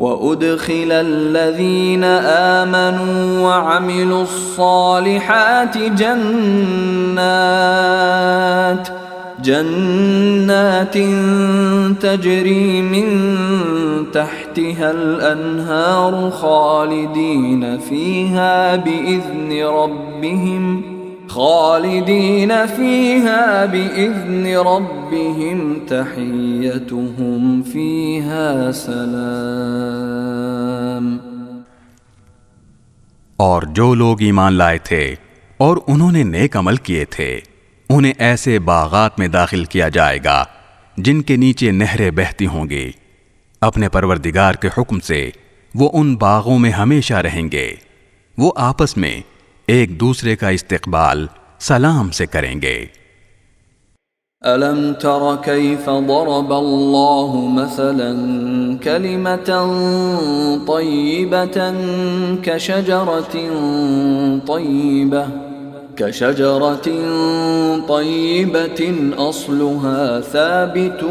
وَأُدْخِلَ الَّذِينَ آمَنُوا وَعَمِلُوا الصَّالِحَاتِ جنات تجری من تحتها الانہار خالدین فیہا بإذن ربهم تحیتهم فیہا سلام۔ اور جو لوگ ایمان لائے تھے اور انہوں نے نیک عمل کیے تھے انہیں ایسے باغات میں داخل کیا جائے گا جن کے نیچے نہریں بہتی ہوں گی، اپنے پروردگار کے حکم سے وہ ان باغوں میں ہمیشہ رہیں گے، وہ آپس میں ایک دوسرے کا استقبال سلام سے کریں گے۔ أَلَمْ تَرَ كَيْفَ ضَرَبَ اللَّهُ مَثَلًا كَلِمَةً طَيِّبَةً كشجرة طيبة أصلها ثابت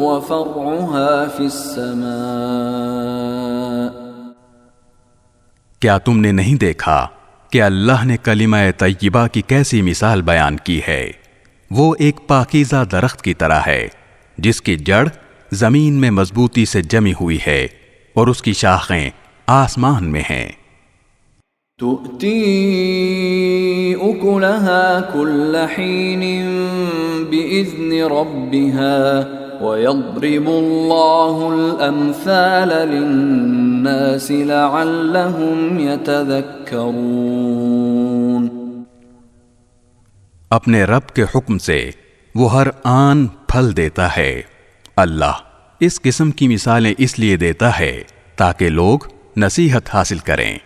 وفرعها في السماء۔ کیا تم نے نہیں دیکھا کہ اللہ نے کلمہ طیبہ کی کیسی مثال بیان کی ہے؟ وہ ایک پاکیزہ درخت کی طرح ہے جس کی جڑ زمین میں مضبوطی سے جمی ہوئی ہے اور اس کی شاخیں آسمان میں ہیں۔ تؤتی اکلها کل حین بإذن ربها ويضرب الله الامثال للناس لعلهم يتذكرون۔ اپنے رب کے حکم سے وہ ہر آن پھل دیتا ہے۔ اللہ اس قسم کی مثالیں اس لیے دیتا ہے تاکہ لوگ نصیحت حاصل کریں۔